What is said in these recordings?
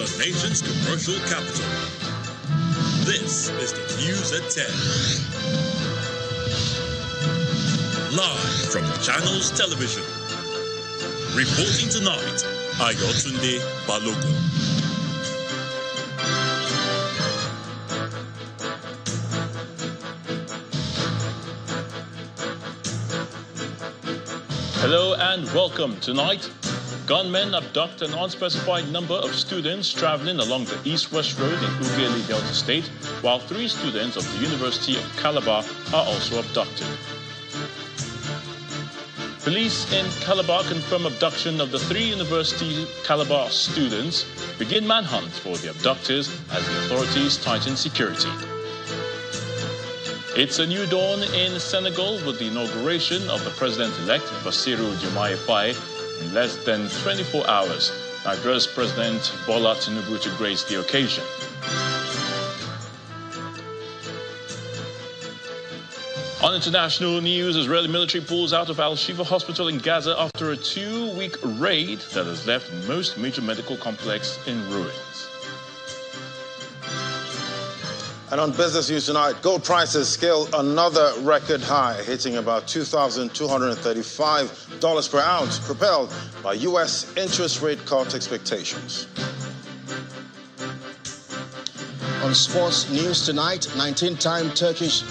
the nation's commercial capital. This is the News at 10. Live from Channels Television. Reporting tonight, Ayotunde Balogun. Hello and welcome. Tonight, gunmen abduct an unspecified number of students traveling along the east-west road in Ughelli, Delta State, while 3 students of the University of Calabar are also abducted. Police in Calabar confirm abduction of the 3 University Calabar students, begin manhunt for the abductors as the authorities tighten security. It's a new dawn in Senegal with the inauguration of the president-elect Bassirou Diomaye Faye in less than 24 hours. Nigeria's President Bola Tinubu to grace the occasion. On international news, Israeli military pulls out of Al-Shifa Hospital in Gaza after a 2-week raid that has left most major medical complex in ruins. And on business news tonight, gold prices scale another record high, hitting about $2,235 per ounce, propelled by U.S. interest rate cut expectations. On sports news tonight, 19-time Turkish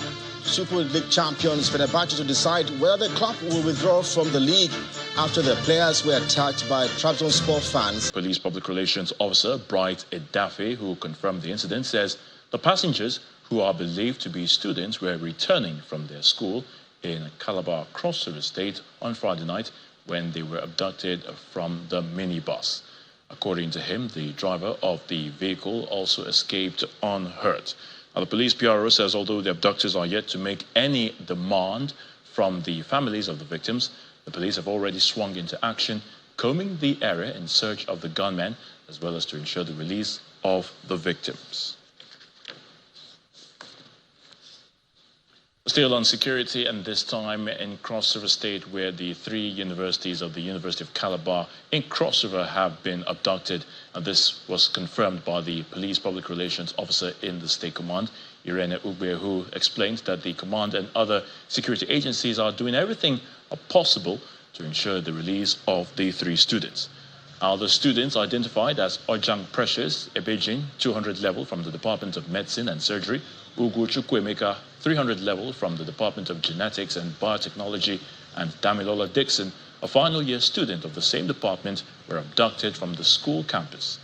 Super League champions Fenerbahce to decide whether the club will withdraw from the league after the players were attacked by Trabzonspor fans. Police Public Relations Officer Bright Edafe, who confirmed the incident, says the passengers, who are believed to be students, were returning from their school in Calabar Cross-River State on Friday night when they were abducted from the minibus. According to him, the driver of the vehicle also escaped unhurt. Now, the police PRO says although the abductors are yet to make any demand from the families of the victims, the police have already swung into action, combing the area in search of the gunmen, as well as to ensure the release of the victims. Still on security, and this time in Cross River State, where the 3 universities of the University of Calabar in Cross River have been abducted. And this was confirmed by the Police Public Relations Officer in the State Command, Irene Ugbe, who explained that the command and other security agencies are doing everything possible to ensure the release of the 3 students. Now, the students identified as Ojang Precious Ebejin, 200 level from the Department of Medicine and Surgery, Ugu Chukwemeka, 300 level from the Department of Genetics and Biotechnology, and Damilola Dixon, a final year student of the same department, were abducted from the school campus.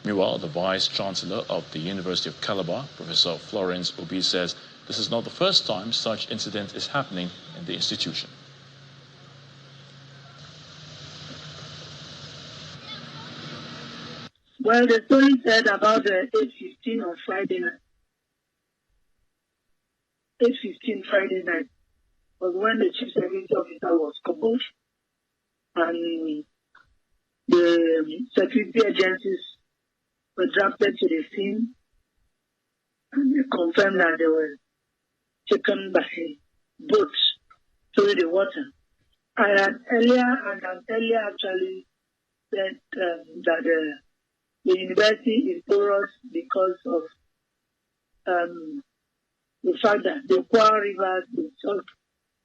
Meanwhile, the Vice Chancellor of the University of Calabar, Professor Florence Obi, says this is not the first time such incident is happening in the institution. Well, the story said about the 8:15 on Friday night. 8:15 Friday night was when the chief security officer was called, and the security agencies were drafted to the scene, and they confirmed that they were taken by boats through the water. And an earlier actually said that the university is porous because of the fact that the Kwa River is just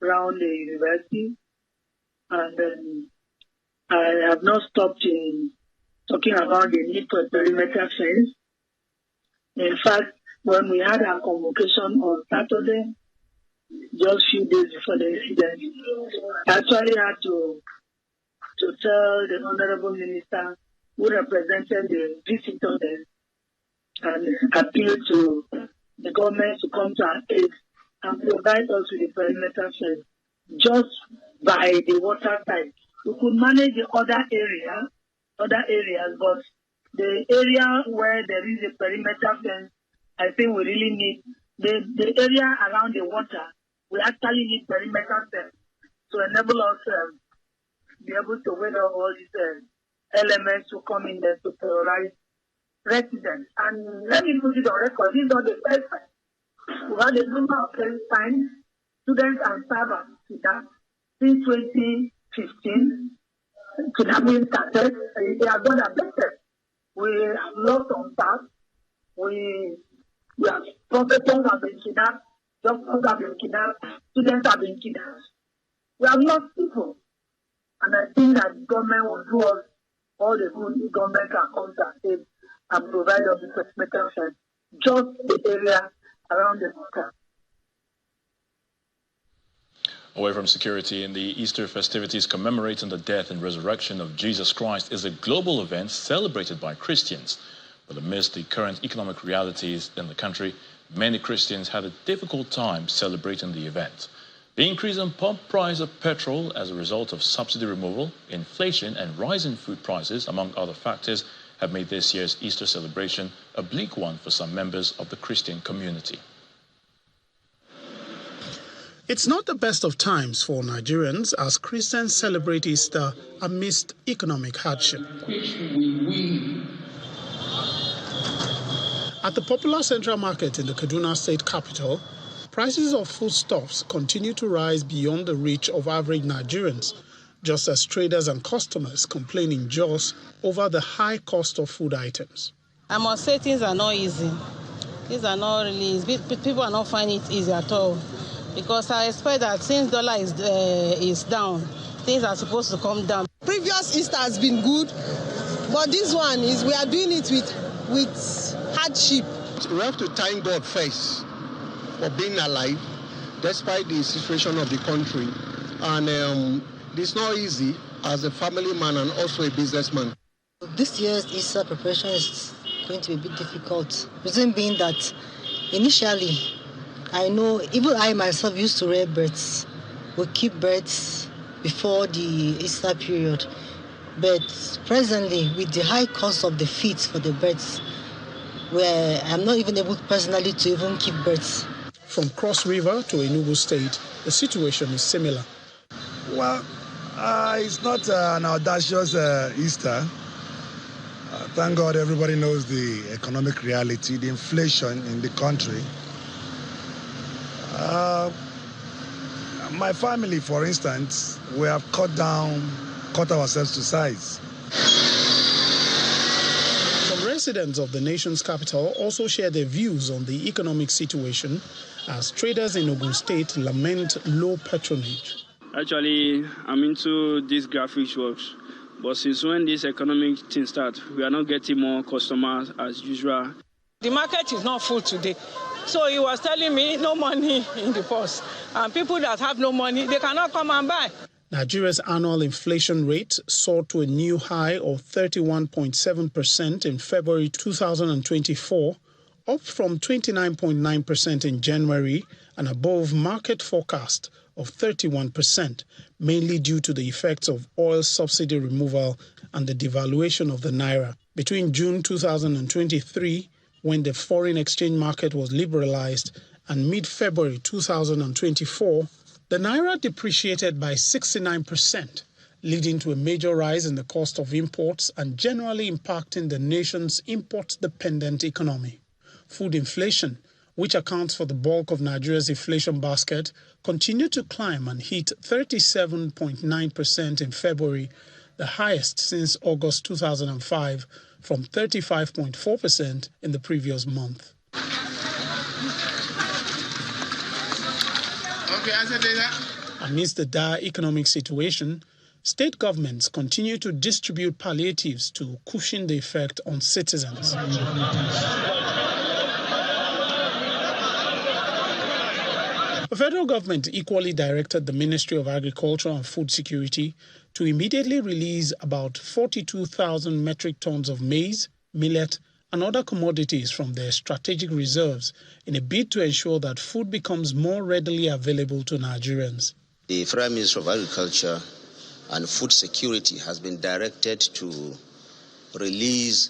around the university, and I have not stopped in talking about the need for a perimeter fence. In fact, when we had our convocation on Saturday, just a few days before the incident, I actually had to tell the Honorable Minister who represented the visitors and appeal to the government to come to our aid and provide us with a perimeter fence just by the water side. We could manage the other areas, but the area where there is a perimeter fence, I think we really need the area around the water. We actually need perimeter fence to enable us be able to weather all these elements to come in there to terrorize residents. And let me put it on record, this is not the first time. We had a number of times, students and staff to that since 2015. Kidnapping started, they are not affected. We have lost on staff. We have professors have been kidnapped, doctors have been kidnapped, students have been kidnapped. We have lost people. And I think that the government will do us all the good the government can come to save and provide us with protection, just the area around the border. Away from security, in the Easter festivities commemorating the death and resurrection of Jesus Christ is a global event celebrated by Christians. But amidst the current economic realities in the country, many Christians had a difficult time celebrating the event. The increase in pump price of petrol as a result of subsidy removal, inflation and rising food prices, among other factors, have made this year's Easter celebration a bleak one for some members of the Christian community. It's not the best of times for Nigerians as Christians celebrate Easter amidst economic hardship. At the popular Central Market in the Kaduna State capital, prices of foodstuffs continue to rise beyond the reach of average Nigerians, just as traders and customers complain in Jos over the high cost of food items. I must say things are not easy. Things are not really easy. People are not finding it easy at all. Because I expect that since dollar is down, things are supposed to come down. Previous Easter has been good, but this one is we are doing it with hardship. We have to thank God first for being alive, despite the situation of the country. And it's not easy as a family man and also a businessman. This year's Easter preparation is going to be a bit difficult. Reason being that initially, I know even I myself used to rear birds. We keep birds before the Easter period. But presently, with the high cost of the feed for the birds, where I'm not even able personally to even keep birds. From Cross River to Enugu State, the situation is similar. Well, it's not an audacious Easter. Thank God everybody knows the economic reality, the inflation in the country. My family, for instance, we have cut ourselves to size. Some residents of the nation's capital also share their views on the economic situation as traders in Ogun State lament low patronage. Actually, I'm into these graphics works, but since when this economic thing starts, we are not getting more customers as usual. The market is not full today. So he was telling me no money in the purse. And people that have no money, they cannot come and buy. Nigeria's annual inflation rate soared to a new high of 31.7% in February 2024, up from 29.9% in January and above market forecast of 31%, mainly due to the effects of oil subsidy removal and the devaluation of the naira. Between June 2023, when the foreign exchange market was liberalized, and mid-February 2024, the naira depreciated by 69%, leading to a major rise in the cost of imports and generally impacting the nation's import-dependent economy. Food inflation, which accounts for the bulk of Nigeria's inflation basket, continued to climb and hit 37.9% in February, the highest since August 2005, from 35.4% in the previous month. Amidst the dire economic situation, state governments continue to distribute palliatives to cushion the effect on citizens. The federal government equally directed the Ministry of Agriculture and Food Security to immediately release about 42,000 metric tons of maize, millet, and other commodities from their strategic reserves in a bid to ensure that food becomes more readily available to Nigerians. The Federal Ministry of Agriculture and Food Security has been directed to release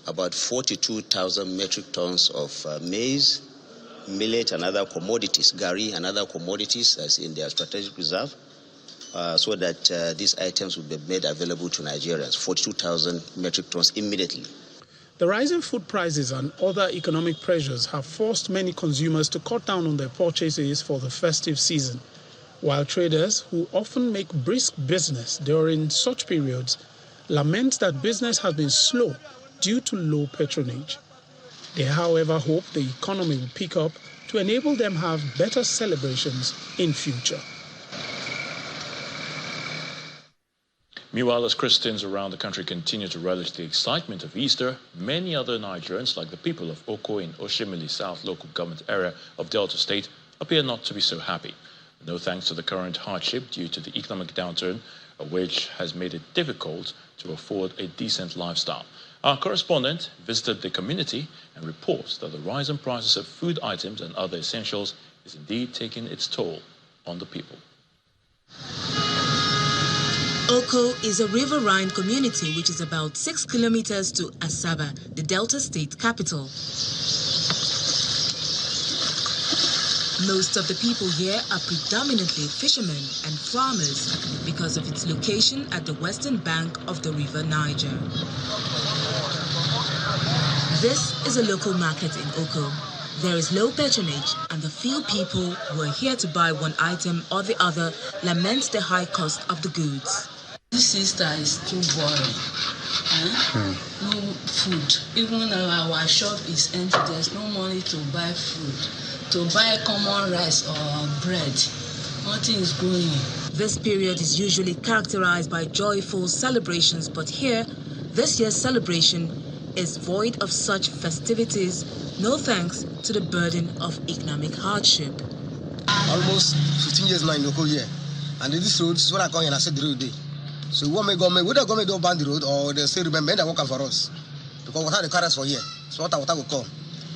about 42,000 metric tons of maize, millet and other commodities, gari and other commodities as in their strategic reserve, so that these items will be made available to Nigerians, 42,000 metric tons immediately. The rising food prices and other economic pressures have forced many consumers to cut down on their purchases for the festive season, while traders, who often make brisk business during such periods, lament that business has been slow due to low patronage. They, however, hope the economy will pick up to enable them to have better celebrations in future. Meanwhile, as Christians around the country continue to relish the excitement of Easter, many other Nigerians, like the people of Oko in Oshimili South local government area of Delta State, appear not to be so happy. No thanks to the current hardship due to the economic downturn, which has made it difficult to afford a decent lifestyle. Our correspondent visited the community and reports that the rise in prices of food items and other essentials is indeed taking its toll on the people. Oko is a riverine community which is about 6 kilometers to Asaba, the Delta State capital. Most of the people here are predominantly fishermen and farmers because of its location at the western bank of the River Niger. This is a local market in Oko. There is low patronage, and the few people who are here to buy one item or the other lament the high cost of the goods. This Easter is too boring. No food. Even our shop is empty. There's no money to buy food, to buy common rice or bread. Nothing is going. This period is usually characterized by joyful celebrations, but here, this year's celebration is void of such festivities, no thanks to the burden of economic hardship. Almost 15 years now in Oko here, and this road is what I call and I said the road day. So what may government, whether government don't ban the road or they say remember they work for us. Because what are the cars for here? So what will come?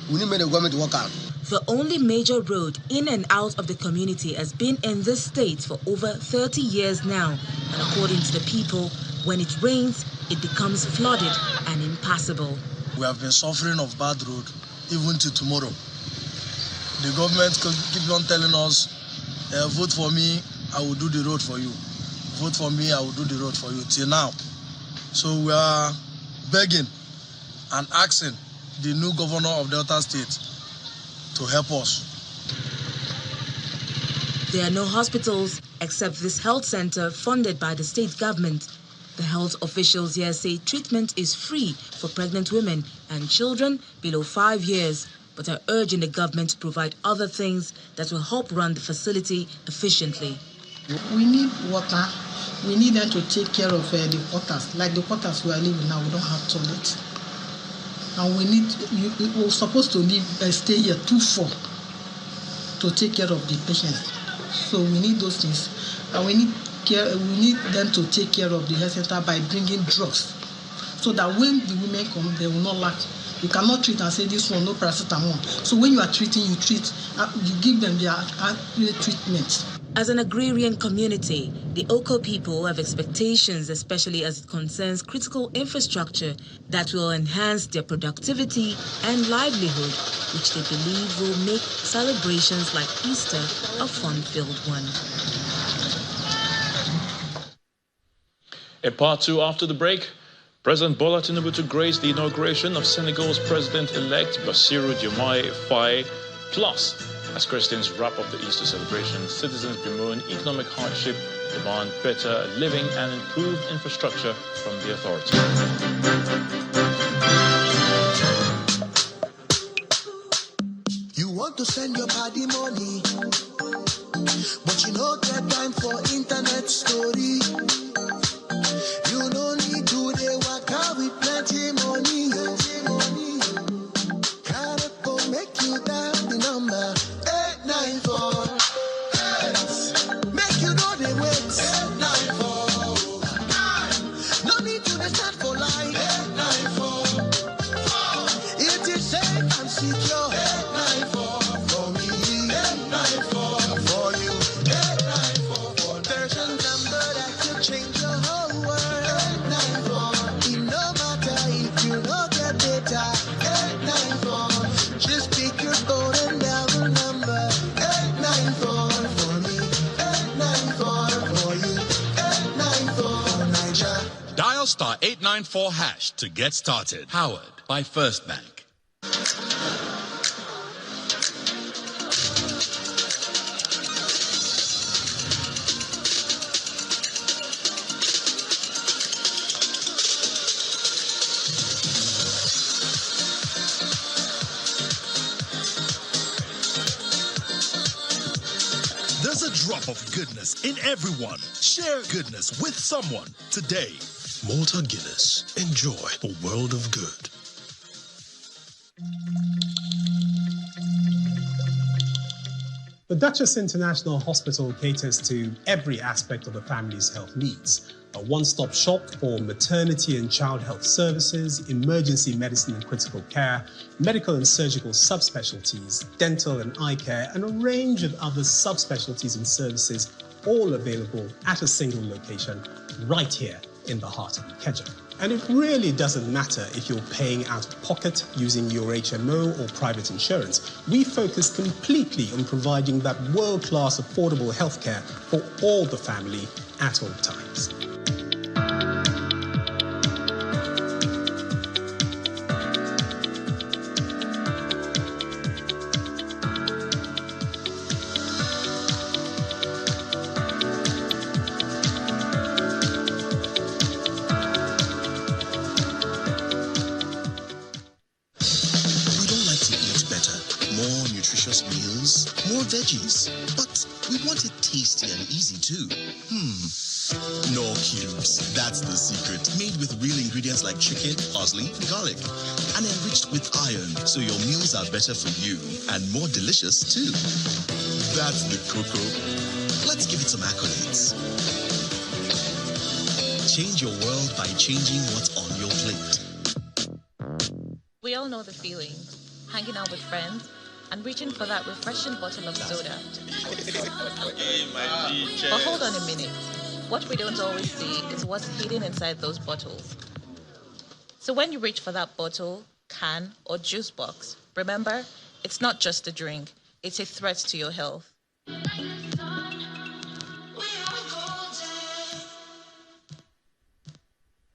We need the government to work out. The only major road in and out of the community has been in this state for over 30 years now. And according to the people, when it rains, it becomes flooded and impassable. We have been suffering of bad road even till tomorrow. The government keeps on telling us, vote for me, I will do the road for you. Vote for me, I will do the road for you, till now. So we are begging and asking the new governor of Delta State to help us. There are no hospitals except this health center funded by the state government. The health officials here say treatment is free for pregnant women and children below 5 years, but are urging the government to provide other things that will help run the facility efficiently. We need water. We need them to take care of the quarters. Like the quarters we are living now, we don't have toilets. And we're supposed to stay here 2-4 to take care of the patients. So we need those things. And we need them to take care of the health center by bringing drugs. So that when the women come, they will not lack. You cannot treat and say this one, no paracetamol. So when you are treating, you give them their treatment. As an agrarian community, the Oko people have expectations, especially as it concerns critical infrastructure that will enhance their productivity and livelihood, which they believe will make celebrations like Easter a fun-filled one. In part 2 after the break, President Bola Tinubu to grace the inauguration of Senegal's President-elect Bassirou Diomaye Faye. Plus, as Christians wrap up the Easter celebration, citizens bemoan economic hardship, demand better living and improved infrastructure from the authorities. You want to send your body money, but you don't get time for internet story. You don't need to work out with plenty money. Gotta go make you dial the number 894. Make you know they wait. 894. No need to start for line. 894. It is safe and secure. 894 for me. 894 for you. 894 for there's a number that could change your whole world. 894. It no matter if you don't get data. 894. Just pick your phone and dial the number 894 for me, 894 for you, 894 for Niger. Dial *894# to get started. Powered by First Bank. There's a drop of goodness in everyone. Share goodness with someone today. Malta Guinness. Enjoy a world of good. The Duchess International Hospital caters to every aspect of the family's health needs. A one-stop shop for maternity and child health services, emergency medicine and critical care, medical and surgical subspecialties, dental and eye care, and a range of other subspecialties and services, all available at a single location right here in the heart of Ikeja. And it really doesn't matter if you're paying out of pocket using your HMO or private insurance. We focus completely on providing that world-class affordable healthcare for all the family at all times. More veggies, but we want it tasty and easy too. Knorr cubes, that's the secret. Made with real ingredients like chicken, parsley, and garlic, and enriched with iron, so your meals are better for you and more delicious too. That's the cocoa. Let's give it some accolades. Change your world by changing what's on your plate. We all know the feeling, hanging out with friends and reaching for that refreshing bottle of soda. But hold on a minute. What we don't always see is what's hidden inside those bottles. So when you reach for that bottle, can, or juice box, remember, it's not just a drink, it's a threat to your health.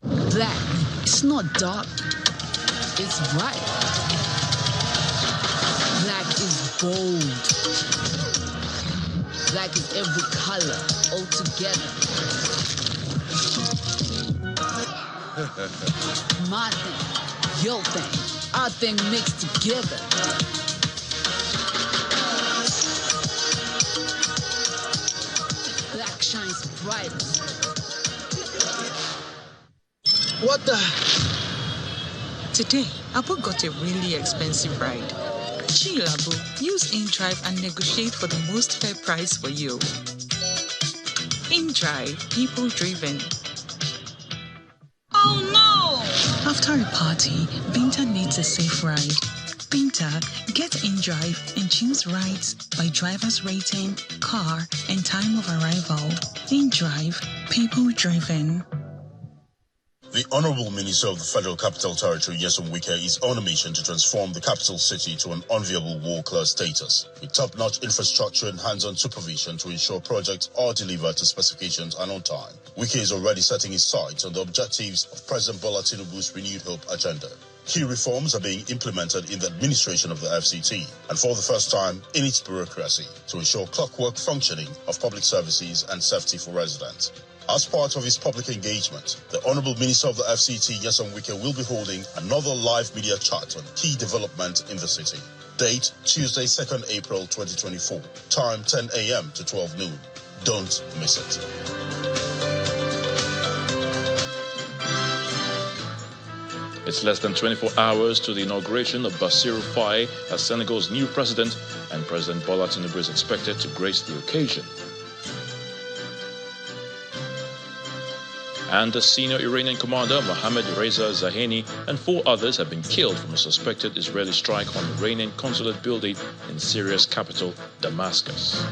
Black, it's not dark, it's bright. Black is bold. Black is every color, all together. My thing, your thing, our thing mixed together. Black shines brightest. What the? Today, Abu got a really expensive ride. Chill, Abu. Use InDrive and negotiate for the most fair price for you. InDrive, people driven. Oh no! After a party, Binta needs a safe ride. Binta, get InDrive and choose rides by driver's rating, car, and time of arrival. InDrive, people driven. The Honorable Minister of the Federal Capital Territory, Nyesom Wike, is on a mission to transform the capital city to an enviable world-class status, with top-notch infrastructure and hands-on supervision to ensure projects are delivered to specifications and on time. Wike is already setting his sights on the objectives of President Bola Tinubu's Renewed Hope agenda. Key reforms are being implemented in the administration of the FCT and for the first time in its bureaucracy to ensure clockwork functioning of public services and safety for residents. As part of his public engagement, the Honourable Minister of the FCT, Nyesom Wike, will be holding another live media chat on key development in the city. Date, Tuesday, 2nd April 2024. Time, 10 a.m. to 12 noon. Don't miss it. It's less than 24 hours to the inauguration of Bassirou Faye as Senegal's new president, and President Bola Tinubu is expected to grace the occasion. And the senior Iranian commander Mohammad Reza Zaheni and 4 others have been killed from a suspected Israeli strike on the Iranian consulate building in Syria's capital, Damascus.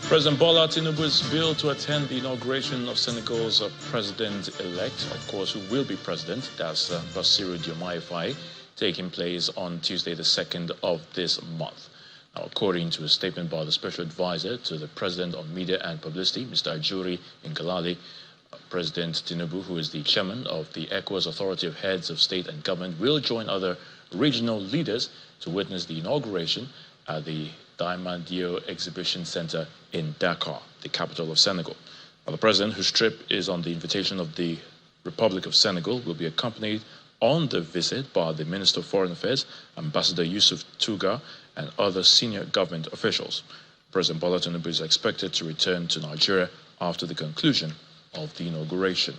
President Bola Tinubu is billed to attend the inauguration of Senegal's president-elect, of course, who will be president, that's Bassirou Diomaye Faye, taking place on Tuesday the 2nd of this month. Now, according to a statement by the Special Advisor to the President on Media and Publicity, Mr. Ajuri Ngalale, President Tinubu, who is the chairman of the ECOWAS Authority of Heads of State and Government, will join other regional leaders to witness the inauguration at the Diamandio Exhibition Center in Dakar, the capital of Senegal. Now, the President, whose trip is on the invitation of the Republic of Senegal will be accompanied on the visit by the Minister of Foreign Affairs, Ambassador Yusuf Tuga, and other senior government officials. President Bola Tinubu is expected to return to Nigeria after the conclusion of the inauguration.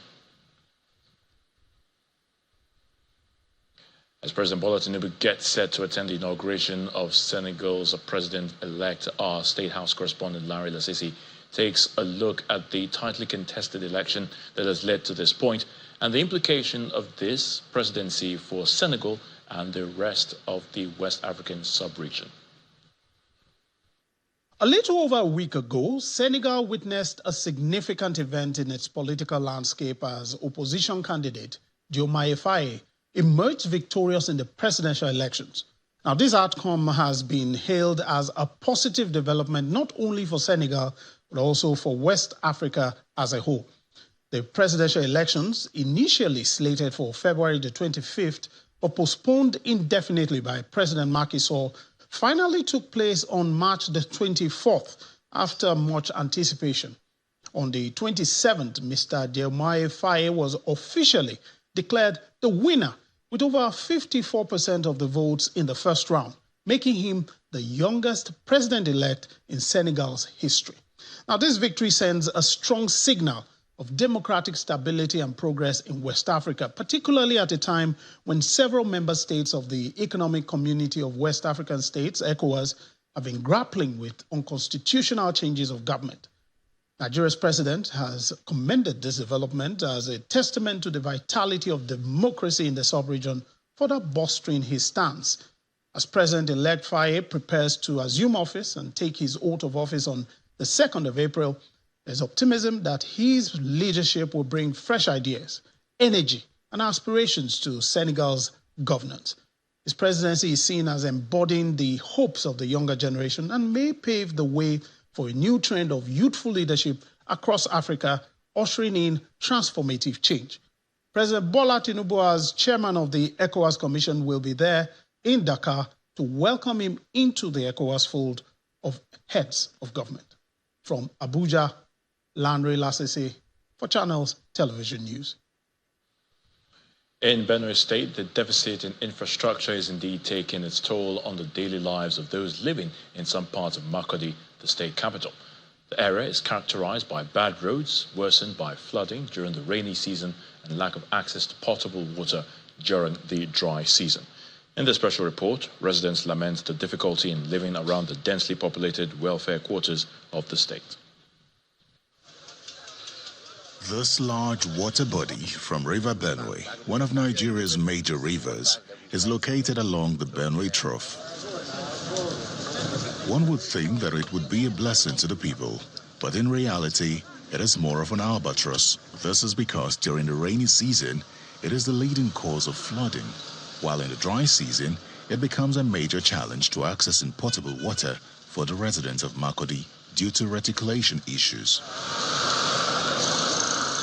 As President Bola Tinubu gets set to attend the inauguration of Senegal's president-elect, our State House correspondent Larry Lassisi takes a look at the tightly contested election that has led to this point and the implication of this presidency for Senegal and the rest of the West African sub-region. A little over a week ago, Senegal witnessed a significant event in its political landscape as opposition candidate Diomaye Faye emerged victorious in the presidential elections. Now, this outcome has been hailed as a positive development not only for Senegal, but also for West Africa as a whole. The presidential elections, initially slated for February the 25th, but postponed indefinitely by President Macky Sall, finally took place on March the 24th after much anticipation. On the 27th, Mr. Diomaye Faye was officially declared the winner with over 54% of the votes in the first round, making him the youngest president-elect in Senegal's history. Now, this victory sends a strong signal of democratic stability and progress in West Africa, particularly at a time when several member states of the Economic Community of West African States, ECOWAS, have been grappling with unconstitutional changes of government. Nigeria's president has commended this development as a testament to the vitality of democracy in the sub-region, further bolstering his stance. As President-elect Faye prepares to assume office and take his oath of office on the 2nd of April, there's optimism that his leadership will bring fresh ideas, energy, and aspirations to Senegal's governance. His presidency is seen as embodying the hopes of the younger generation and may pave the way for a new trend of youthful leadership across Africa, ushering in transformative change. President Bola Tinubu, as chairman of the ECOWAS Commission, will be there in Dakar to welcome him into the ECOWAS fold of heads of government. From Abuja, Landry Lassese for Channels Television News. In Benue State, the deficit in infrastructure is indeed taking its toll on the daily lives of those living in some parts of Makurdi, the state capital. The area is characterized by bad roads, worsened by flooding during the rainy season and lack of access to potable water during the dry season. In the special report, residents lament the difficulty in living around the densely populated welfare quarters of the state. This large water body from River Benue, one of Nigeria's major rivers, is located along the Benue Trough. One would think that it would be a blessing to the people, but in reality, it is more of an albatross. This is because during the rainy season, it is the leading cause of flooding, while in the dry season, it becomes a major challenge to accessing potable water for the residents of Makurdi due to reticulation issues.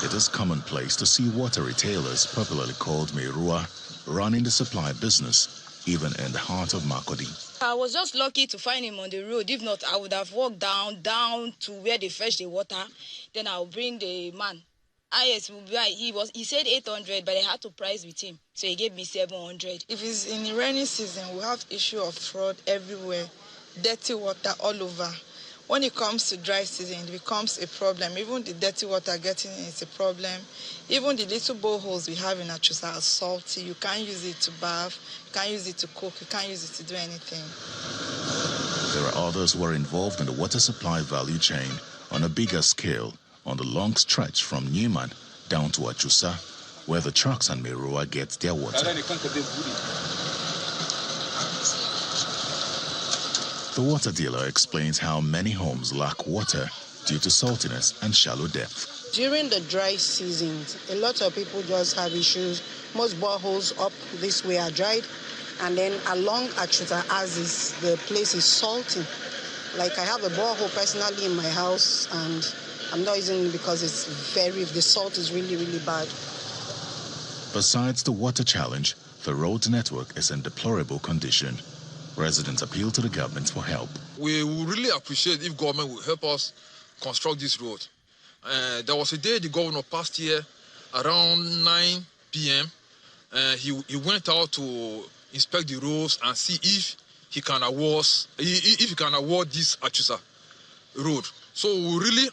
It is commonplace to see water retailers, popularly called Merua, running the supply business, even in the heart of Makurdi. I was just lucky to find him on the road. If not, I would have walked down to where they fetch the water. Then I'll bring the man. He said 800, but I had to price with him. So he gave me 700. If it's in the rainy season, we have issue of fraud everywhere, dirty water all over. When it comes to dry season, it becomes a problem. Even the dirty water getting in is a problem. Even the little boreholes we have in Achusa are salty. You can't use it to bath, you can't use it to cook, you can't use it to do anything. There are others who are involved in the water supply value chain on a bigger scale on the long stretch from Newman down to Achusa, where the trucks and Merua get their water. The water dealer explains how many homes lack water due to saltiness and shallow depth. During the dry seasons, a lot of people just have issues. Most boreholes up this way are dried, and then along Achuta Aziz, the place is salty. Like I have a borehole personally in my house, and I'm not using it because the salt is really, really bad. Besides the water challenge, the road network is in deplorable condition. Residents appeal to the government for help. We would really appreciate if government would help us construct this road. There was a day the governor passed here around 9 p.m., he went out to inspect the roads and see if he can award this Achusa road. So we really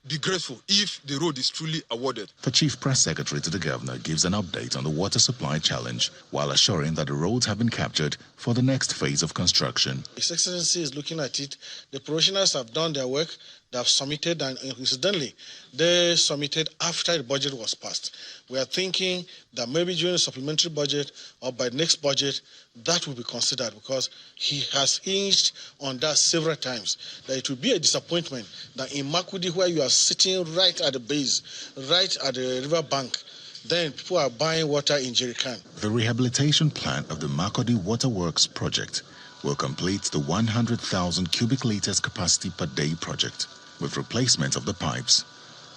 be grateful if the road is truly awarded. The Chief Press Secretary to the Governor gives an update on the water supply challenge while assuring that the roads have been captured for the next phase of construction. His Excellency is looking at it. The professionals have done their work. They have submitted, and incidentally, they submitted after the budget was passed. We are thinking that maybe during the supplementary budget or by the next budget, that will be considered, because he has hinged on that several times, that it will be a disappointment that in Makudi, where you are sitting right at the base, right at the river bank, then people are buying water in jerrycan. The rehabilitation plan of the Makodi Waterworks project will complete the 100,000 cubic liters capacity per day project with replacement of the pipes.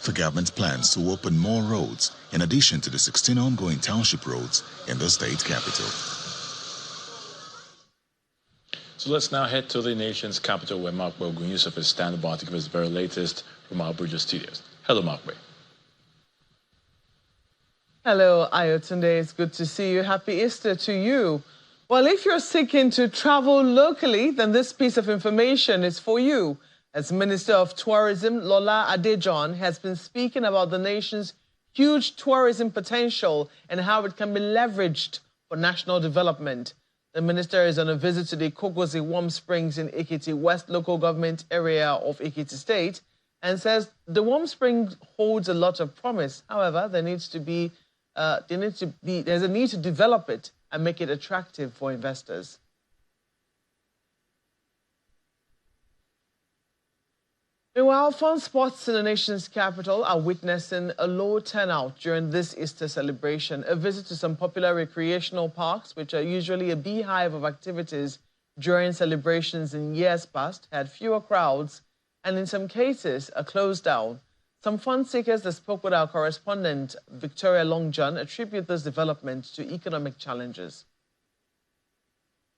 The government plans to open more roads in addition to the 16 ongoing township roads in the state capital. So let's now head to the nation's capital, where Mark Bogun Yusuf is standing by to give us the very latest from our Abuja studios. Hello, Mark. Hello, Ayotunde. It's good to see you. Happy Easter to you. Well, if you're seeking to travel locally, then this piece of information is for you. As Minister of Tourism, Lola Adejon, has been speaking about the nation's huge tourism potential and how it can be leveraged for national development. The minister is on a visit to the Kogosi Warm Springs in Ekiti West local government area of Ekiti State and says the Warm Springs holds a lot of promise. However, there's a need to develop it and make it attractive for investors. Meanwhile, fun spots in the nation's capital are witnessing a low turnout during this Easter celebration. A visit to some popular recreational parks, which are usually a beehive of activities during celebrations in years past, had fewer crowds and in some cases are closed down. Some fun seekers that spoke with our correspondent, Victoria Longjohn, attribute this development to economic challenges.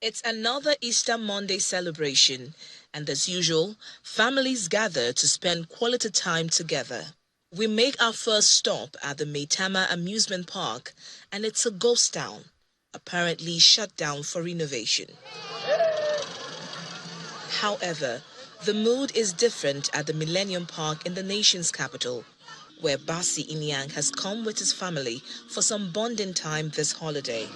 It's another Easter Monday celebration, and as usual, families gather to spend quality time together. We make our first stop at the Maitama Amusement Park, and it's a ghost town, apparently shut down for renovation. However, the mood is different at the Millennium Park in the nation's capital, where Basi Inyang has come with his family for some bonding time this holiday.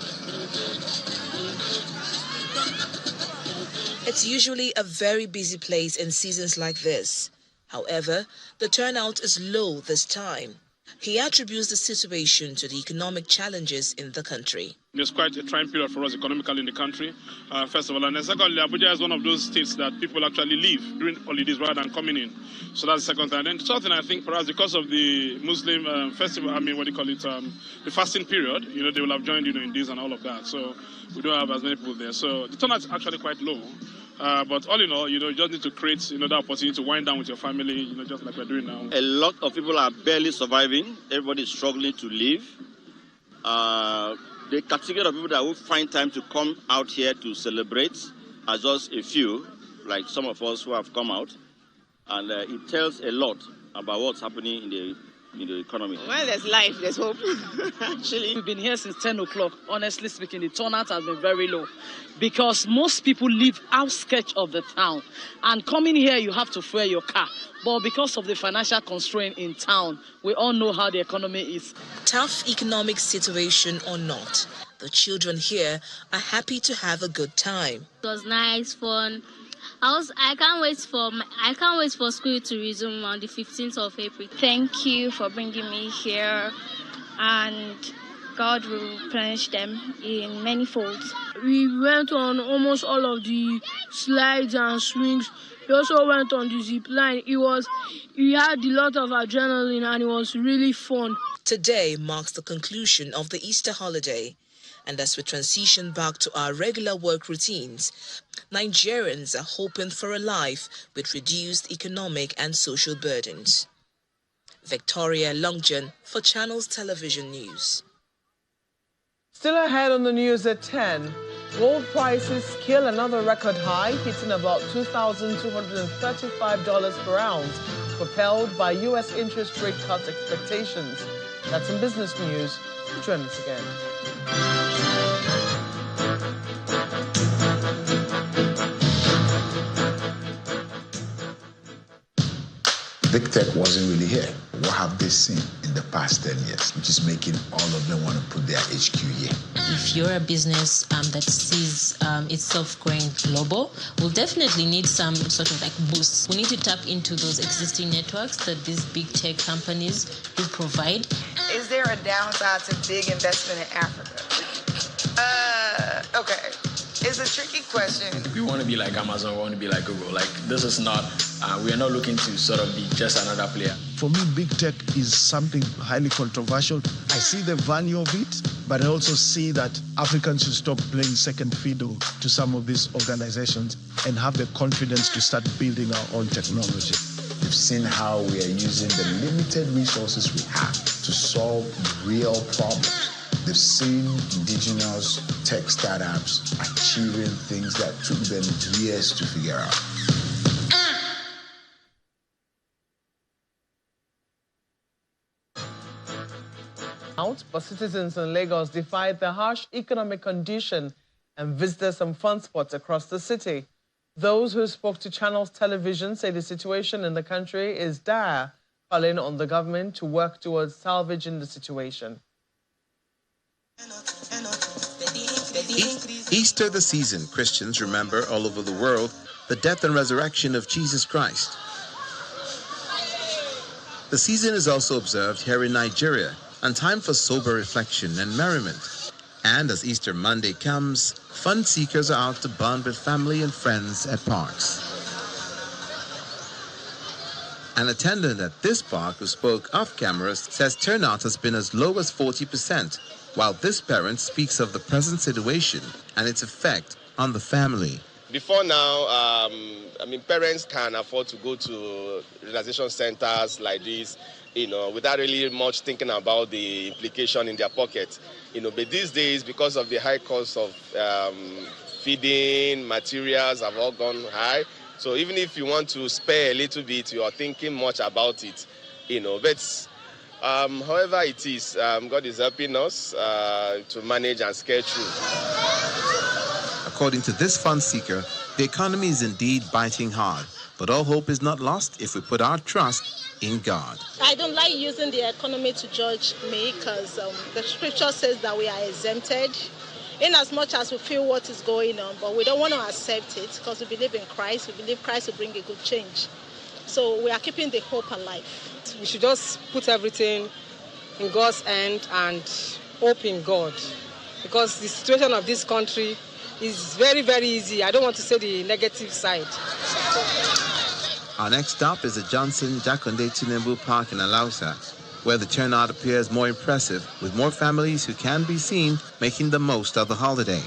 It's usually a very busy place in seasons like this. However, the turnout is low this time. He attributes the situation to the economic challenges in the country. It's quite a trying period for us economically in the country, first of all. And secondly, Abuja is one of those states that people actually leave during holidays rather than coming in. So that's the second thing. And then the third thing, I think, perhaps because of the Muslim festival, the fasting period, they will have joined, in this and all of that. So we don't have as many people there. So the turnout is actually quite low. But all in all, you just need to create, that opportunity to wind down with your family, just like we're doing now. A lot of people are barely surviving. Everybody is struggling to live. The category of people that will find time to come out here to celebrate are just a few, like some of us who have come out. And it tells a lot about what's happening in the economy. Well, there's life, there's hope. Actually, we've been here since 10 o'clock. Honestly speaking, the turnout has been very low because most people live outskirts of the town. And coming here, you have to fuel your car. But because of the financial constraint in town, we all know how the economy is. Tough economic situation or not, the children here are happy to have a good time. It was nice, fun. I can't wait for school to resume on the 15th of April. Thank you for bringing me here, and God will replenish them in many folds. We went on almost all of the slides and swings. We also went on the zip line. We had a lot of adrenaline, and it was really fun. Today marks the conclusion of the Easter holiday. And as we transition back to our regular work routines, Nigerians are hoping for a life with reduced economic and social burdens. Victoria Longjohn for Channels Television News. Still ahead on the news at 10, gold prices scale another record high, hitting about $2,235 per ounce, propelled by U.S. interest rate cut expectations. That's in business news. Join us again. Big tech wasn't really here. What have they seen in the past 10 years, which is making all of them want to put their HQ here? If you're a business that sees itself growing global, we'll definitely need some sort of like boosts. We need to tap into those existing networks that these big tech companies do provide. Is there a downside to big investment in Africa? Okay. It's a tricky question. We want to be like Amazon, we want to be like Google. Like, this is not, we are not looking to sort of be just another player. For me, big tech is something highly controversial. I see the value of it, but I also see that Africans should stop playing second fiddle to some of these organizations and have the confidence to start building our own technology. We've seen how we are using the limited resources we have to solve real problems. They've seen indigenous tech startups achieving things that took them years to figure out. But citizens in Lagos defied the harsh economic condition and visited some fun spots across the city. Those who spoke to Channels Television say the situation in the country is dire, calling on the government to work towards salvaging the situation. Easter the season, Christians remember all over the world the death and resurrection of Jesus Christ. The season is also observed here in Nigeria, and time for sober reflection and merriment. And as Easter Monday comes, fun seekers are out to bond with family and friends at parks. An attendant at this park who spoke off camera says turnout has been as low as 40%, while this parent speaks of the present situation and its effect on the family. Before now, parents can afford to go to relaxation centers like this, without really much thinking about the implication in their pocket. But these days, because of the high cost of feeding, materials have all gone high. So even if you want to spare a little bit, you are thinking much about it, But however it is, God is helping us to manage and scale through. According to this fun seeker, the economy is indeed biting hard, but all hope is not lost if we put our trust in God. I don't like using the economy to judge me because the scripture says that we are exempted in as much as we feel what is going on, but we don't want to accept it because we believe in Christ. We believe Christ will bring a good change. So we are keeping the hope alive. We should just put everything in God's hand and hope in God, because the situation of this country is very, very easy. I don't want to say the negative side. Our next stop is the Johnson Jakonde Tinubu Park in Alausa, where the turnout appears more impressive, with more families who can be seen making the most of the holiday.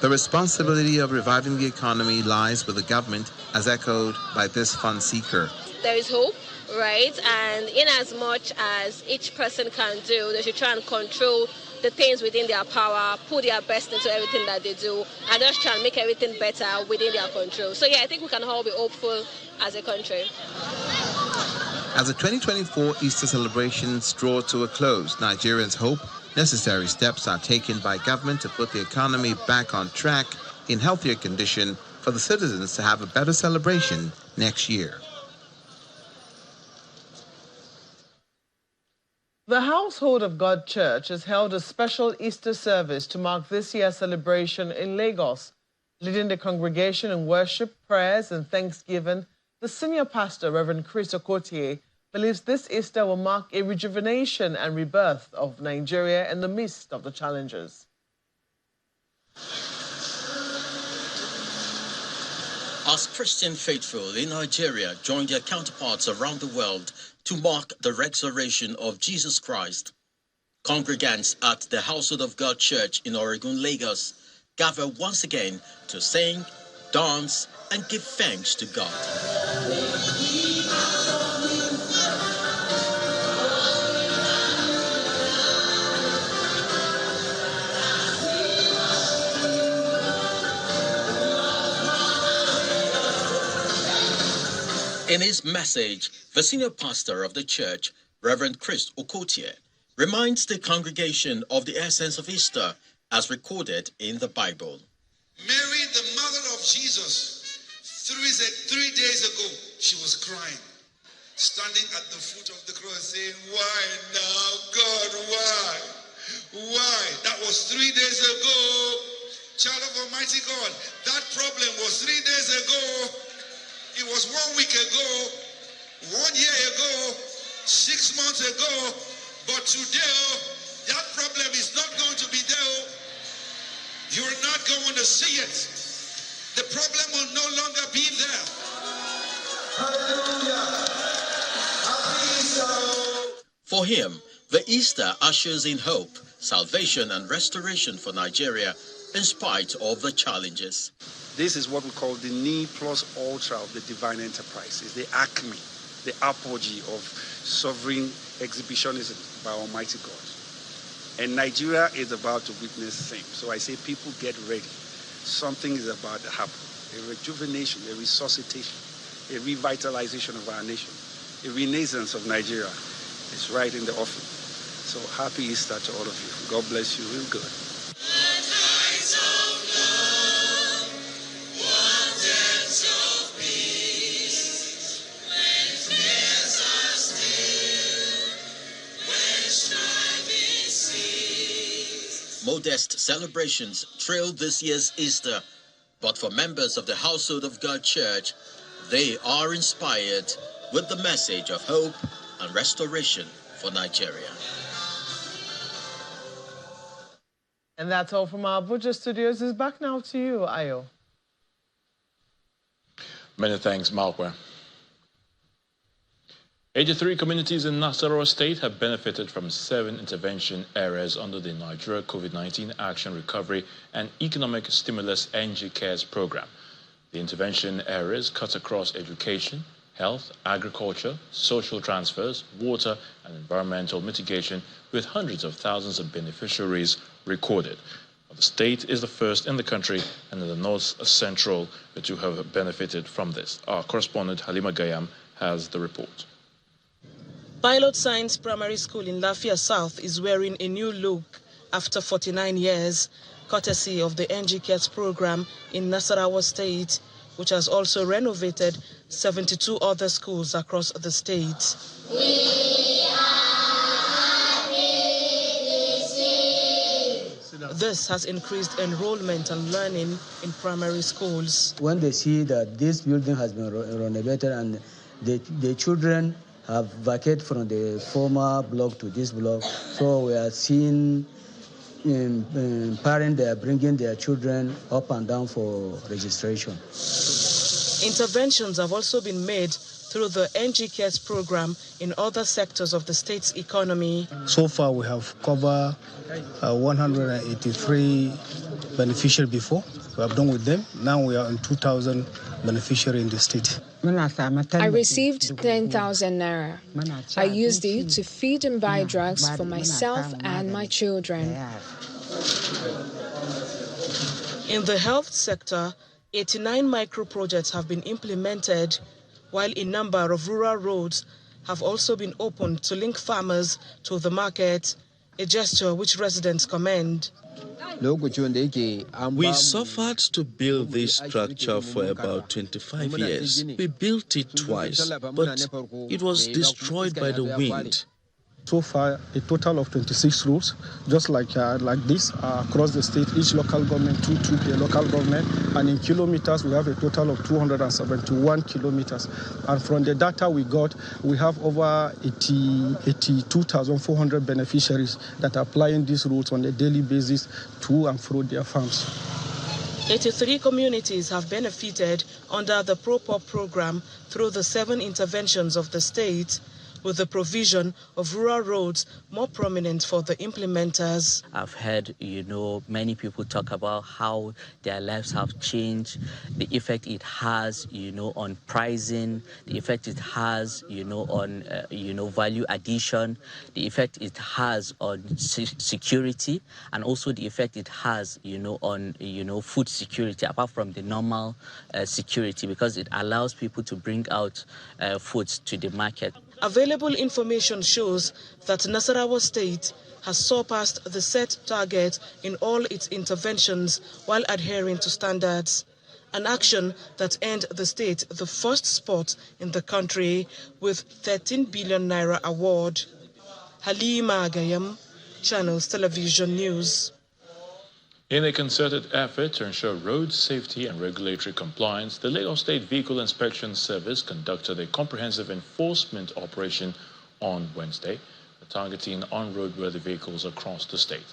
The responsibility of reviving the economy lies with the government, as echoed by this fun seeker. There is hope, right? And in as much as each person can do, they should try and control the things within their power, put their best into everything that they do, and just try and make everything better within their control. So yeah, I think we can all be hopeful as a country. As the 2024 Easter celebrations draw to a close, Nigerians hope necessary steps are taken by government to put the economy back on track in healthier condition for the citizens to have a better celebration next year. The Household of God Church has held a special Easter service to mark this year's celebration in Lagos. Leading the congregation in worship, prayers and thanksgiving, the senior pastor, Reverend Chris Okotie, believes this Easter will mark a rejuvenation and rebirth of Nigeria in the midst of the challenges. As Christian faithful in Nigeria join their counterparts around the world to mark the resurrection of Jesus Christ, congregants at the Household of God Church in Oregon, Lagos, gather once again to sing, dance, and give thanks to God. In his message, the senior pastor of the church, Reverend Chris Okotie, reminds the congregation of the essence of Easter as recorded in the Bible. Mary, the mother of Jesus, 3 days ago, she was crying, standing at the foot of the cross saying, "Why now, God, why? Why?" That was 3 days ago. Child of Almighty God, that problem was 3 days ago. It was 1 week ago, 1 year ago, 6 months ago. But today, that problem is not going to be there. You're not going to see it. The problem will no longer be there. Hallelujah. Happy Easter. For him, the Easter ushers in hope, salvation and restoration for Nigeria in spite of the challenges. This is what we call the ne plus ultra of the divine enterprise. It's the acme, the apogee of sovereign exhibitionism by Almighty God. And Nigeria is about to witness the same. So I say, people get ready. Something is about to happen. A rejuvenation, a resuscitation, a revitalization of our nation, a renaissance of Nigeria is right in the offing. So happy Easter to all of you. God bless you real good. Modest celebrations trailed this year's Easter, but for members of the Household of God Church, they are inspired with the message of hope and restoration for Nigeria. And that's all from our Abuja studios. It's back now to you, Ayo. Many thanks, Malkwe. 83 communities in Nasarawa State have benefited from 7 intervention areas under the Nigeria COVID-19 Action Recovery and Economic Stimulus NG Cares program. The intervention areas cut across education, health, agriculture, social transfers, water and environmental mitigation, with hundreds of thousands of beneficiaries recorded. The state is the first in the country and in the North Central to have benefited from this. Our correspondent Halima Gayam has the report. Pilot Science Primary School in Lafia South is wearing a new look after 49 years, courtesy of the NG Cares program in Nasarawa State, which has also renovated 72 other schools across the state. This has increased enrollment and learning in primary schools. When they see that this building has been renovated and the children have vacated from the former block to this block, so we are seeing parents, they are bringing their children up and down for registration. Interventions have also been made through the NG Cares program in other sectors of the state's economy. So far, we have covered 183 beneficiaries before. We have done with them. Now we are on 2,000 beneficiaries in the state. I received 10,000 naira. I used it to feed and buy drugs for myself and my children. In the health sector, 89 micro projects have been implemented, while a number of rural roads have also been opened to link farmers to the market, a gesture which residents commend. We suffered to build this structure for about 25 years. We built it twice, but it was destroyed by the wind. So far, a total of 26 roads, just like this, across the state, each local government, two per local government, and in kilometers, we have a total of 271 kilometers. And from the data we got, we have over 82,400 beneficiaries that are applying these roads on a daily basis to and through their farms. 83 communities have benefited under the ProPop program through the 7 interventions of the state, with the provision of rural roads more prominent for the implementers. I've heard, many people talk about how their lives have changed, the effect it has, on pricing, the effect it has, on, value addition, the effect it has on security, and also the effect it has, on, food security, apart from the normal security, because it allows people to bring out foods to the market. Available information shows that Nasarawa State has surpassed the set target in all its interventions while adhering to standards, an action that earned the state the first spot in the country with 13 billion naira award. Halima Agayam, Channels Television News. In a concerted effort to ensure road safety and regulatory compliance, the Lagos State Vehicle Inspection Service conducted a comprehensive enforcement operation on Wednesday, targeting unroadworthy vehicles across the state.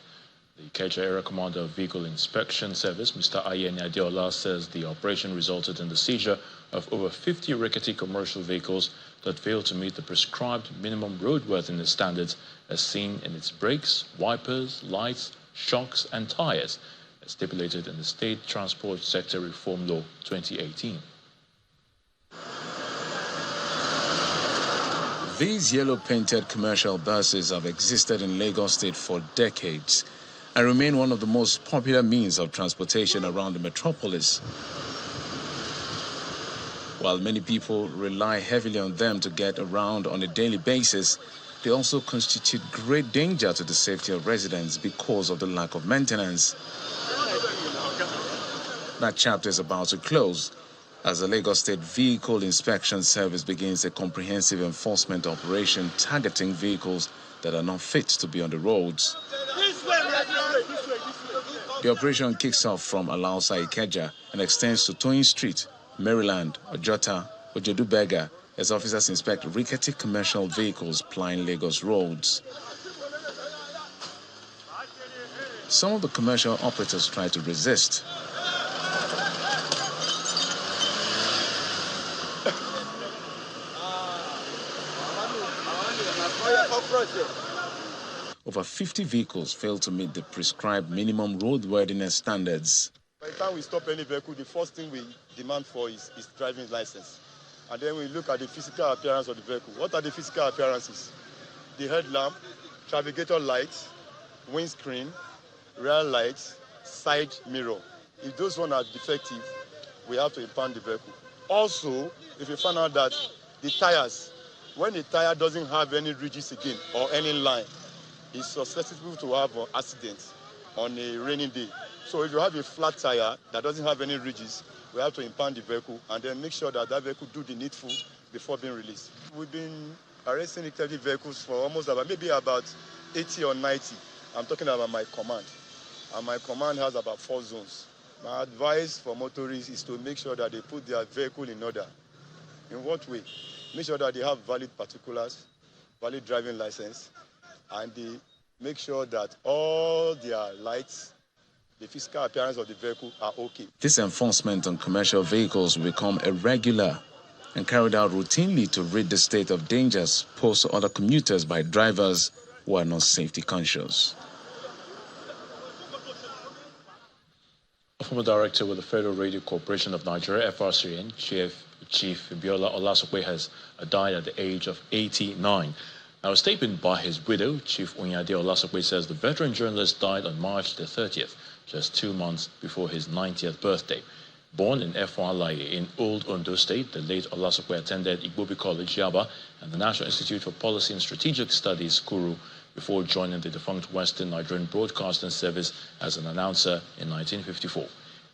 The Ikeja Area Commander of Vehicle Inspection Service, Mr. Ayeni Adeola, says the operation resulted in the seizure of over 50 rickety commercial vehicles that failed to meet the prescribed minimum roadworthiness standards as seen in its brakes, wipers, lights, shocks and tires, as stipulated in the State Transport Sector Reform Law 2018. These yellow-painted commercial buses have existed in Lagos State for decades and remain one of the most popular means of transportation around the metropolis. While many people rely heavily on them to get around on a daily basis, they also constitute great danger to the safety of residents because of the lack of maintenance. That chapter is about to close as the Lagos State Vehicle Inspection Service begins a comprehensive enforcement operation targeting vehicles that are not fit to be on the roads. The operation kicks off from Alausa Ikeja and extends to Toyin Street, Maryland, Ojota, Ojedubega, as officers inspect rickety commercial vehicles plying Lagos roads. Some of the commercial operators try to resist. Over 50 vehicles failed to meet the prescribed minimum roadworthiness standards. By the time we stop any vehicle, the first thing we demand for is driving license. And then we look at the physical appearance of the vehicle. What are the physical appearances? The headlamp, navigator lights, windscreen, rear lights, side mirror. If those ones are defective, we have to impound the vehicle. Also, if you find out that the tires, when the tire doesn't have any ridges again or any line, it's susceptible to have an accident on a rainy day. So if you have a flat tire that doesn't have any ridges, we have to impound the vehicle and then make sure that vehicle do the needful before being released. We've been arresting rickety vehicles for almost maybe about 80 or 90. I'm talking about my command. And my command has about 4 zones. My advice for motorists is to make sure that they put their vehicle in order. In what way? Make sure that they have valid particulars, valid driving license, and they make sure that all their lights, the physical appearance of the vehicle are okay. This enforcement on commercial vehicles will become irregular and carried out routinely to rid the state of dangers posed to other commuters by drivers who are not safety conscious. A former director with the Federal Radio Corporation of Nigeria, FRCN, Chief Biola Olasokwe, has died at the age of 89. Now, a statement by his widow, Chief Onyade Olasokwe, says the veteran journalist died on March the 30th, just 2 months before his 90th birthday. Born in Efwalaye in Old Ondo State, the late Olasokwe attended Igbobi College, Yaba, and the National Institute for Policy and Strategic Studies, Kuru, before joining the defunct Western Nigerian Broadcasting Service as an announcer in 1954.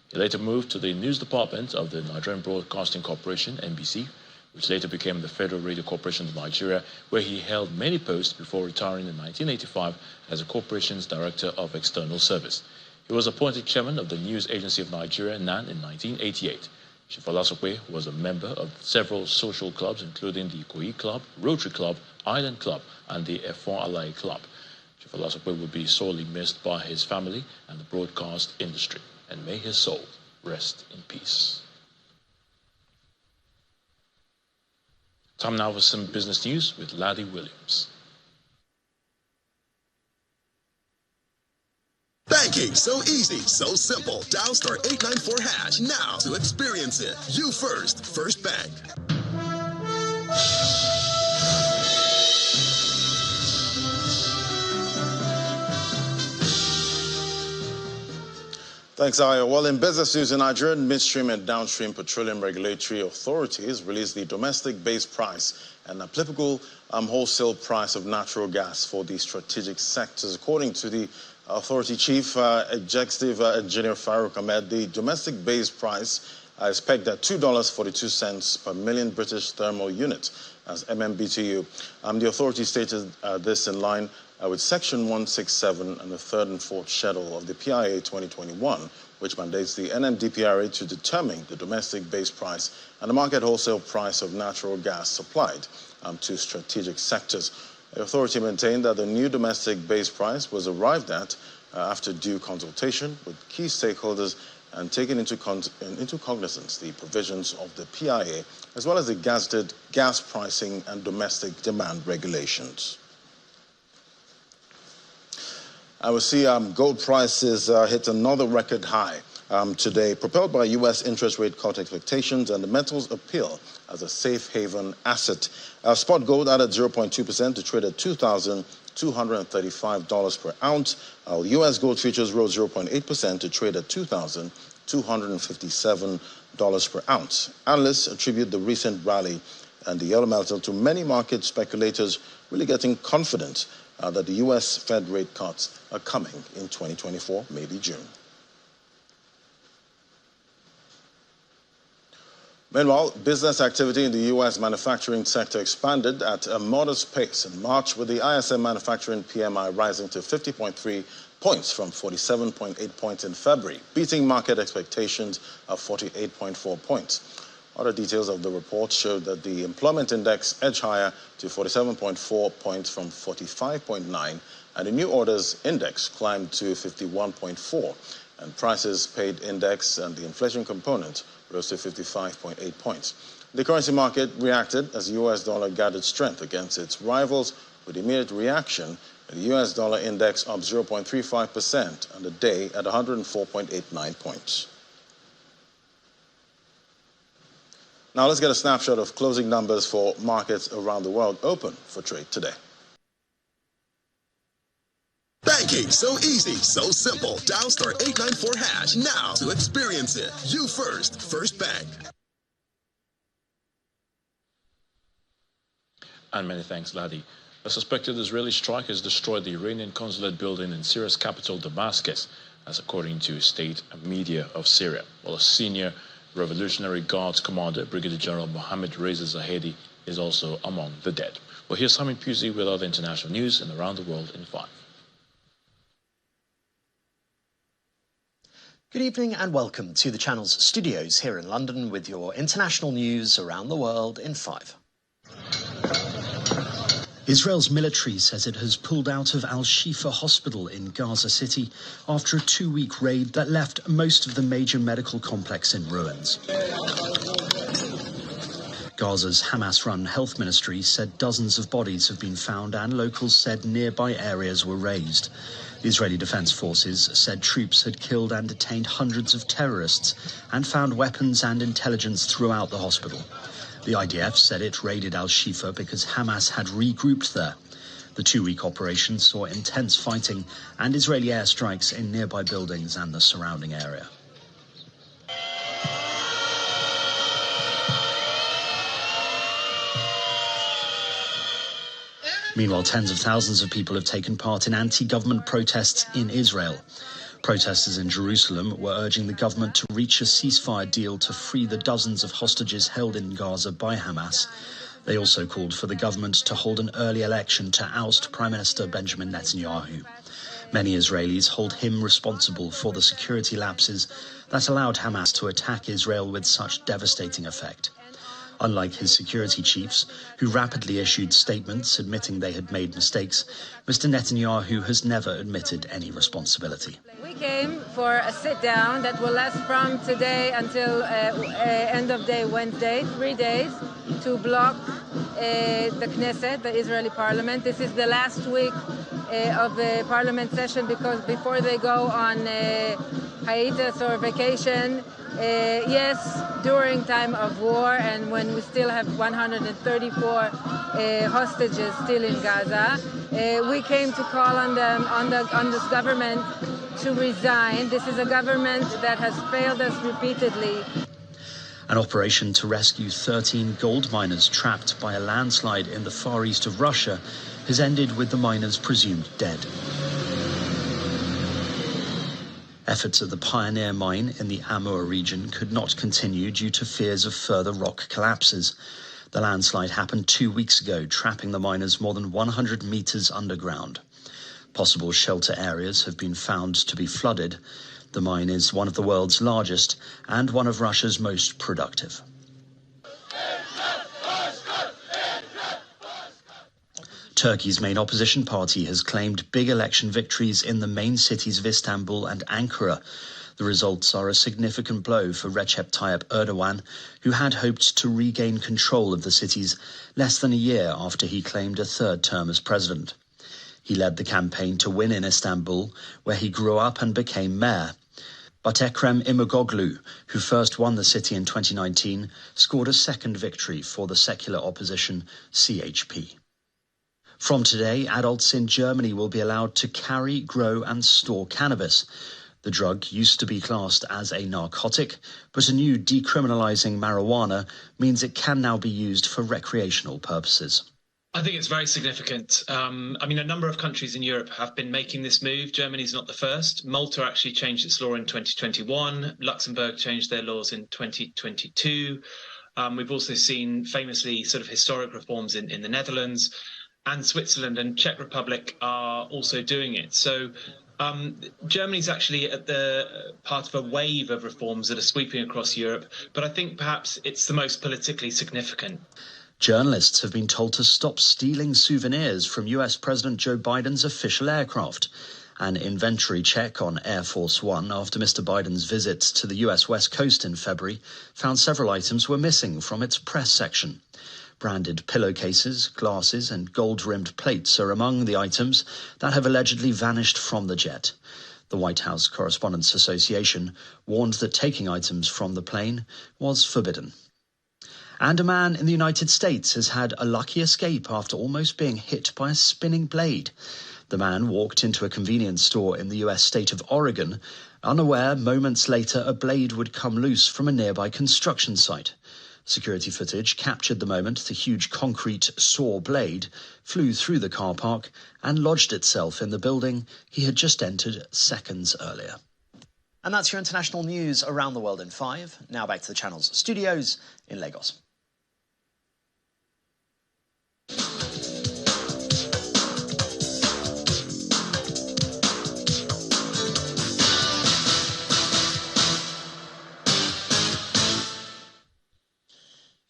He later moved to the news department of the Nigerian Broadcasting Corporation, NBC, which later became the Federal Radio Corporation of Nigeria, where he held many posts before retiring in 1985 as the corporation's Director of External Service. He was appointed chairman of the News Agency of Nigeria, NAN, in 1988. Chief Olasokwe was a member of several social clubs, including the Ikoyi Club, Rotary Club, Island Club, and the Efon Alaye Club. Chief Olasokwe will be sorely missed by his family and the broadcast industry, and may his soul rest in peace. Time now for some business news with Laddie Williams. Banking so easy, so simple. Dial *894# now to experience it. You first, First Bank. Thanks, Ayo. Well, in business news, the Nigerian Midstream and Downstream Petroleum Regulatory Authorities released the domestic base price and applicable wholesale price of natural gas for the strategic sectors. According to the authority chief, Executive Engineer Farouk Ahmed, the domestic base price is pegged at $2.42 per million British thermal unit as MMBTU. The authority stated this in line with Section 167 and the third and fourth schedule of the PIA 2021, which mandates the NMDPRA to determine the domestic base price and the market wholesale price of natural gas supplied to strategic sectors. The authority maintained that the new domestic base price was arrived at after due consultation with key stakeholders and taking into cognizance the provisions of the PIA, as well as the gazetted gas pricing and domestic demand regulations. I will see gold prices hit another record high today, propelled by U.S. interest rate cut expectations and the metal's appeal as a safe haven asset. Spot gold added 0.2% to trade at $2,235 per ounce, while U.S. gold futures rose 0.8% to trade at $2,257 per ounce. Analysts attribute the recent rally and the yellow metal to many market speculators really getting confident that the U.S. Fed rate cuts are coming in 2024, maybe June. Meanwhile, business activity in the U.S. manufacturing sector expanded at a modest pace in March, with the ISM manufacturing PMI rising to 50.3 points from 47.8 points in February, beating market expectations of 48.4 points. Other details of the report showed that the employment index edged higher to 47.4 points from 45.9, and the new orders index climbed to 51.4, and prices paid index and the inflation component rose to 55.8 points. The currency market reacted as the U.S. dollar gathered strength against its rivals, with immediate reaction, the U.S. dollar index up 0.35% on the day at 104.89 points. Now let's get a snapshot of closing numbers for markets around the world open for trade today. Banking so easy, so simple. Dial *894# now to experience it. You first, First Bank. And many thanks, Ladi. A suspected Israeli strike has destroyed the Iranian consulate building in Syria's capital, Damascus, as according to state media of Syria. Well, a senior Revolutionary Guards commander, Brigadier General Mohammed Reza Zahedi, is also among the dead. Well, here's Simon Pusey with other international news and around the world in 5. Good evening and welcome to the channel's studios here in London with your international news around the world in 5. Israel's military says it has pulled out of Al-Shifa hospital in Gaza City after a 2-week raid that left most of the major medical complex in ruins. Gaza's Hamas-run health ministry said dozens of bodies have been found and locals said nearby areas were razed. The Israeli Defense Forces said troops had killed and detained hundreds of terrorists and found weapons and intelligence throughout the hospital. The IDF said it raided Al-Shifa because Hamas had regrouped there. The 2-week operation saw intense fighting and Israeli airstrikes in nearby buildings and the surrounding area. Meanwhile, tens of thousands of people have taken part in anti-government protests in Israel. Protesters in Jerusalem were urging the government to reach a ceasefire deal to free the dozens of hostages held in Gaza by Hamas. They also called for the government to hold an early election to oust Prime Minister Benjamin Netanyahu. Many Israelis hold him responsible for the security lapses that allowed Hamas to attack Israel with such devastating effect. Unlike his security chiefs, who rapidly issued statements admitting they had made mistakes, Mr. Netanyahu has never admitted any responsibility. We came for a sit-down that will last from today until end of day Wednesday, 3 days, to block the Knesset, the Israeli parliament. This is the last week of the parliament session because before they go on hiatus or vacation, yes, during time of war and when we still have 134 hostages still in Gaza, We came to call on this government to resign. This is a government that has failed us repeatedly. An operation to rescue 13 gold miners trapped by a landslide in the far east of Russia has ended with the miners presumed dead. Efforts at the Pioneer mine in the Amur region could not continue due to fears of further rock collapses. The landslide happened 2 weeks ago, trapping the miners more than 100 meters underground. Possible shelter areas have been found to be flooded. The mine is one of the world's largest and one of Russia's most productive. Turkey's main opposition party has claimed big election victories in the main cities of Istanbul and Ankara. The results are a significant blow for Recep Tayyip Erdogan, who had hoped to regain control of the cities less than a year after he claimed a third term as president. He led the campaign to win in Istanbul, where he grew up and became mayor. But Ekrem İmamoğlu, who first won the city in 2019, scored a second victory for the secular opposition CHP. From today, adults in Germany will be allowed to carry, grow and store cannabis. The drug used to be classed as a narcotic, but a new decriminalizing marijuana means it can now be used for recreational purposes. I think it's very significant. A number of countries in Europe have been making this move. Germany's not the first. Malta actually changed its law in 2021. Luxembourg changed their laws in 2022. We've also seen famously sort of historic reforms in the Netherlands, and Switzerland and Czech Republic are also doing it. So Germany's actually at the part of a wave of reforms that are sweeping across Europe, but I think perhaps it's the most politically significant. Journalists have been told to stop stealing souvenirs from US President Joe Biden's official aircraft. An inventory check on Air Force One after Mr. Biden's visit to the US West Coast in February found several items were missing from its press section. Branded pillowcases, glasses and gold-rimmed plates are among the items that have allegedly vanished from the jet. The White House Correspondents Association warned that taking items from the plane was forbidden. And a man in the United States has had a lucky escape after almost being hit by a spinning blade. The man walked into a convenience store in the US state of Oregon, unaware moments later a blade would come loose from a nearby construction site. Security footage captured the moment the huge concrete saw blade flew through the car park and lodged itself in the building he had just entered seconds earlier. And that's your international news around the world in 5. Now back to the channel's studios in Lagos.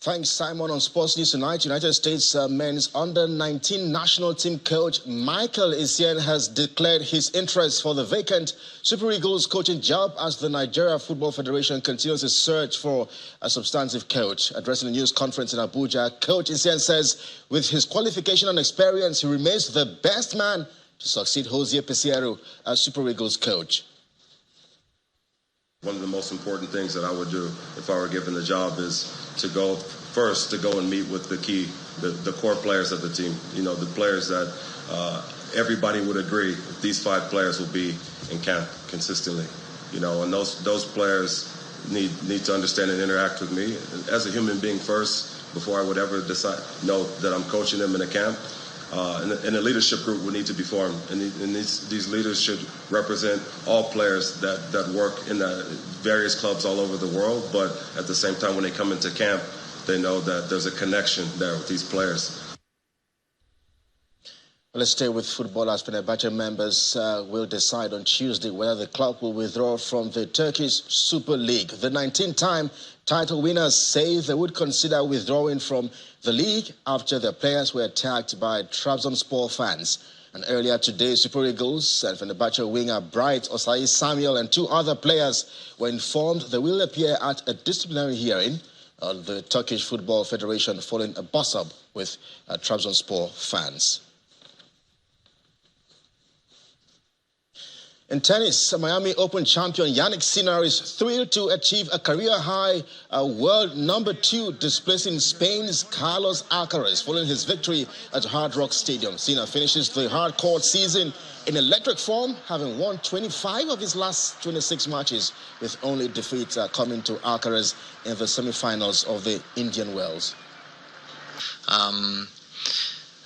Thanks, Simon. On Sports News Tonight, United States men's under-19 national team coach Michael Essien has declared his interest for the vacant Super Eagles coaching job as the Nigeria Football Federation continues its search for a substantive coach. Addressing a news conference in Abuja, Coach Essien says with his qualification and experience, he remains the best man to succeed Jose Peseiro as Super Eagles coach. One of the most important things that I would do if I were given the job is to go and meet with the core players of the team. You know, the players that everybody would agree these 5 players will be in camp consistently. You know, and those players need to understand and interact with me as a human being first before I would ever know that I'm coaching them in a camp. And a leadership group would need to be formed, and these leaders should represent all players that work in the various clubs all over the world, but at the same time when they come into camp, they know that there's a connection there with these players. Let's stay with football as Fenerbahce members will decide on Tuesday whether the club will withdraw from the Turkish Super League. The 19-time title winners say they would consider withdrawing from the league after their players were attacked by Trabzonspor fans. And earlier today, Super Eagles and Fenerbahce winger Bright Osayi Samuel and 2 other players were informed they will appear at a disciplinary hearing on the Turkish Football Federation following a bust-up with Trabzonspor fans. In tennis, Miami Open champion Yannick Sinner is thrilled to achieve a career-high world number 2, displacing Spain's Carlos Alcaraz following his victory at Hard Rock Stadium. Sinner finishes the hard-court season in electric form, having won 25 of his last 26 matches, with only defeat coming to Alcaraz in the semi-finals of the Indian Wells.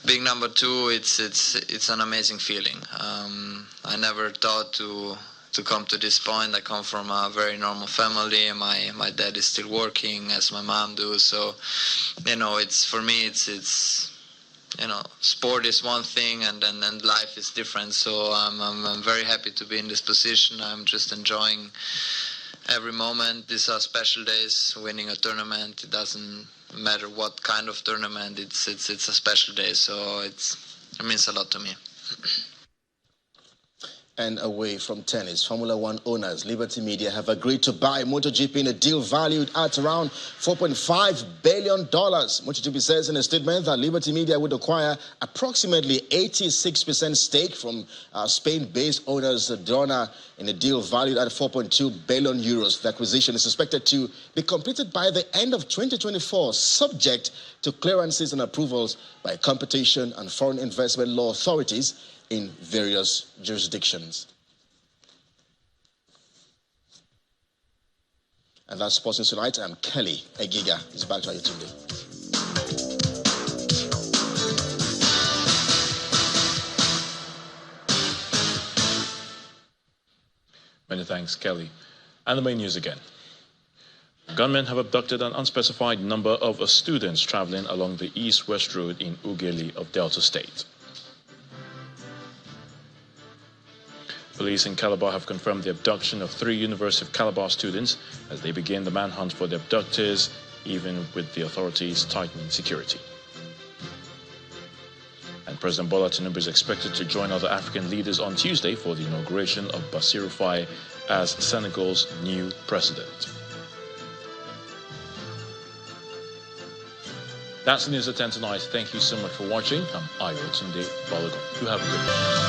Being number 2, it's an amazing feeling. I never thought to come to this point. I come from a very normal family. My dad is still working, as my mom do. So, it's for me. It's sport is one thing, and life is different. So I'm very happy to be in this position. I'm just enjoying every moment. These are special days. Winning a tournament, it doesn't matter what kind of tournament, it's a special day, so it means a lot to me. And away from tennis, Formula One owners Liberty Media have agreed to buy MotoGP in a deal valued at around $4.5 billion. MotoGP says in a statement that Liberty Media would acquire approximately 86% stake from Spain-based owners Dorna in a deal valued at 4.2 billion euros. The acquisition is expected to be completed by the end of 2024, subject to clearances and approvals by competition and foreign investment law authorities in various jurisdictions. And that's Sports News Tonight. I'm Kelly Egiga. It's back to you today. Many thanks, Kelly. And the main news again. Gunmen have abducted an unspecified number of students traveling along the east-west road in Ughelli of Delta State. Police in Calabar have confirmed the abduction of 3 University of Calabar students as they begin the manhunt for the abductors, even with the authorities tightening security. And President Bola Tinubu is expected to join other African leaders on Tuesday for the inauguration of Bassirou Faye as Senegal's new president. That's the news at 10 tonight. Thank you so much for watching. I'm Akeredolu. You have a good day.